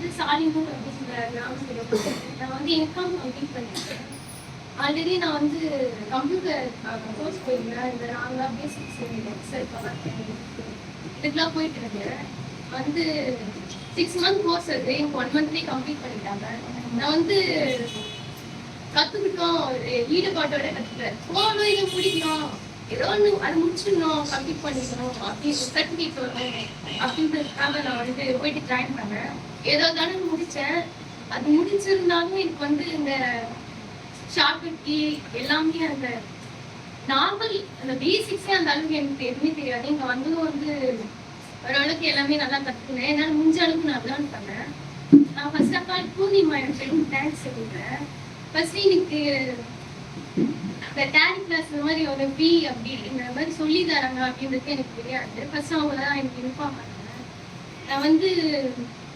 வந்து சாலிமும் அப்படி சொல்றாரு. நான் வந்து இன்கம் கம்ப்ளீட் பண்ணிட்டேன். ஆல்ரெடி நான் வந்து கம்ப்யூட்டர் கோர்ஸ் போயிருந்தேன். இந்த நாங்களா பேசிக்ஸ் எக்ஸல் இதுக்கெல்லாம் போயிட்டு இருக்கேன். வந்து 6 மந்த் கோர்ஸ் அது எனக்கு 1 மந்த்லேயே கம்ப்ளீட் பண்ணிட்டாங்க. நான் வந்து கற்றுக்கிட்டோம், ஒரு ஈடுபாட்டோட கற்றுக்கிறேன். போகணும், இதை முடிக்கணும், ஏதோ ஒன்று அது முடிச்சிடணும், கம்ப்ளீட் பண்ணிக்கணும் அப்படின்னு சர்டிஃபிகேட் வரணும் அப்படின்றதுக்காக நான் வந்து போயிட்டு ஜாயின் பண்ணேன். ஏதோ தானே முடித்தேன். அது முடிச்சிருந்தாலும் எனக்கு வந்து இந்த ஷார்ட்கட் கீ எல்லாமே அந்த நார்மல் அந்த பேசிக்ஸே அந்த அளவுக்கு எனக்கு எதுவுமே தெரியாது. இங்கே வந்ததும் வந்து ஓரளவுக்கு எல்லாமே நல்லா கற்றுக்கினேன். என்னால் முடிஞ்ச அளவுக்கு நான் லேர்ன் பண்ணேன். நான் ஃபர்ஸ்ட் ஆஃப் ஆல் பூர்ணிமா என் ஃப்ரெண்ட் தேங்க்ஸ் சொல்லிடுறேன். ஃபர்ஸ்ட் எனக்கு இந்த டேலி கிளாஸ் இந்த மாதிரி ஒரு பி அப்படிங்கிற மாதிரி சொல்லி தராங்க அப்படின்றது எனக்கு தெரியாது. ஃபர்ஸ்ட் அவங்க தான் எனக்கு இன்ஃபார்ம் பண்ணேன். நான் வந்து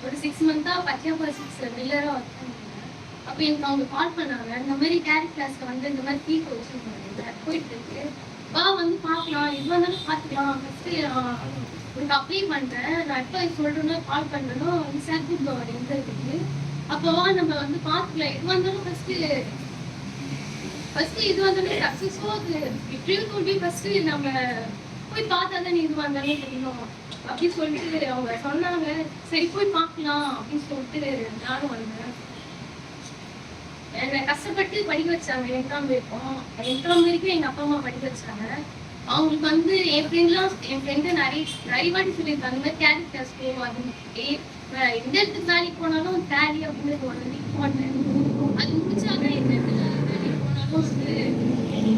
ஒரு 6 மந்த்தாக பச்சையப்பா 6 மில்லராக ஒர்க் பண்ணியிருந்தேன். அப்போ எனக்கு அவங்க கால் பண்ணாங்க, இந்த மாதிரி டேலி கிளாஸ்க்கு வந்து இந்த மாதிரி பி கோச்சிங் போயிட்டு இருக்கு, வா வந்து பார்க்கலாம், எது வந்தாலும் பார்த்துக்கலாம், ஃபஸ்ட்டு உனக்கு அப்ளை பண்ணுறேன், நான் எப்போ சொல்கிறேன்னா கால் பண்ணுறேனோ சார் கூப்பிடுவார் எந்த இருக்குது, அப்போவா நம்ம வந்து பார்த்துக்கலாம், எது வந்தாலும் ஃபஸ்ட்டு எது வந்தாலும் சக்ஸஸோ அது இப்படியும் சொல்லி ஃபஸ்ட்டு நம்ம போய் பார்த்தா தான் எது வந்தாலும் தெரியணும் அப்படின்னு சொல்லிட்டு அவங்க சொன்னாங்க. சரி போய் பார்க்கலாம் அப்படின்னு சொல்லிட்டு நானும் வந்தேன். என்னை கஷ்டப்பட்டு படிக்க வச்சாங்க. எக்ஸாம் வரைக்கும் எங்கள் அப்பா அம்மா படிக்க வச்சாங்க. அவங்களுக்கு வந்து என் ஃப்ரெண்டு நிறைய வாட்டி சொல்லியிருக்காங்க, இந்த மாதிரி டேலி கிளாஸ் போகும், அது எந்த இடத்துக்கு வேலைக்கு போனாலும் டேலி அப்படின்றது ஒன்று இம்பார்ட்டன்ட். அது முடிச்சாங்க எந்த இடத்துல வேலைக்கு போனாலும் வந்து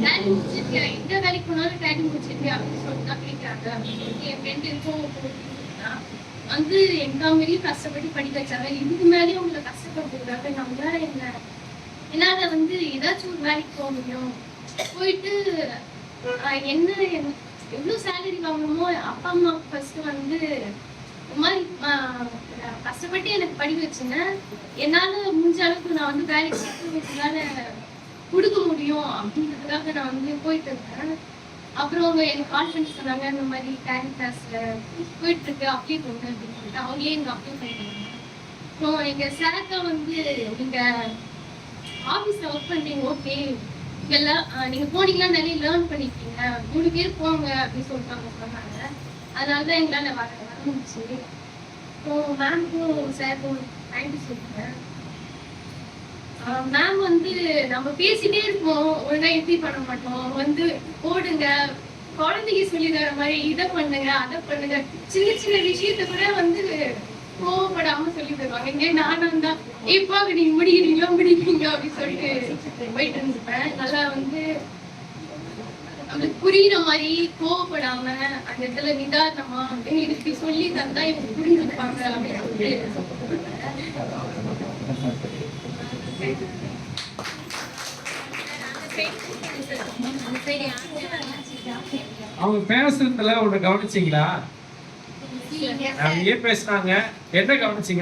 டேலி முடிச்சிருக்கியா, எந்த வேலைக்கு போனாலும் டேலி முடிச்சிருக்கியா அப்படின்னு சொல்லிட்டு தான் கேட்குறாங்க அப்படின்னு சொல்லிட்டு என் ஃப்ரெண்டு இருக்கும் வந்து எக்ஸாம் வரையும் கஷ்டப்பட்டு படிக்க வச்சாங்க. இதுக்கு மேலேயும் உங்களை கஷ்டப்படுறாங்க, நம்மளால என்னால் வந்து ஏதாச்சும் ஒரு வேலைக்கு போக முடியும், போயிட்டு என்ன எவ்வளோ சேலரி வாங்கணுமோ அப்பா அம்மா ஃபர்ஸ்ட் வந்து இந்த மாதிரி கஷ்டப்பட்டு எனக்கு படிக்க வச்சுங்க, என்னால் முடிஞ்ச அளவுக்கு நான் வந்து வேலைக்கு என்னால் கொடுக்க முடியும் அப்படின்றதுக்காக நான் வந்து போயிட்டு இருக்கேன். அப்புறம் அவங்க எனக்கு கால் பண்ணி சொன்னாங்க, இந்த மாதிரி டேலி கிளாஸில் போயிட்டு இருக்கு, அப்ளை பண்ணுங்க அப்படின்னு சொல்லிட்டு அவங்களே எனக்கு அப்ளை பண்ணிடுவாங்க. அப்புறம் எங்கள் சார்க்கா வந்து நீங்கள் ஆஃபீஸில் ஒர்க் பண்ணுறீங்க, ஓகே, எல்லாம் நீங்கள் போனீங்கன்னா நிறைய லேர்ன் பண்ணிட்டீங்க, 3 பேர் போங்க அப்படின்னு சொல்லிட்டு சொன்னாங்க. அதனால தான் எங்களால் வர முடிச்சு. அப்புறம் மேம்க்கும் சாருக்கும் தேங்க்யூ சொல்லுவேன். மேம் வந்து நம்ம பேசிட்டே இருப்போம், ஒழுங்கா என்ட்ரி பண்ண மாட்டோம், வந்து போடுங்க, குழந்தைக்கு சொல்லி தர மாதிரி இதை பண்ணுங்க அதை பண்ணுங்க, சின்ன சின்ன விஷயத்த கூட வந்து கோவப்படாம சொல்லி தருவாங்க. இங்கே நானும் தான் இப்போ நீங்க முடிக்கிறீங்களா முடிப்பீங்க அப்படின்னு சொல்லிட்டு போயிட்டு இருந்துப்பேன். நல்லா வந்து நம்மளுக்கு புரியுற மாதிரி கோவப்படாம அந்த இடத்துல நிதானமா எங்களுக்கு சொல்லி தந்தா இவங்க புரிஞ்சுப்பாங்க அப்படின்னு சொல்லிட்டு அவங்க பேசுறதுல ஒண்ணு கவனிச்சிங்களா? ஏன் பேசுறாங்க, என்ன கவனிச்சிங்க?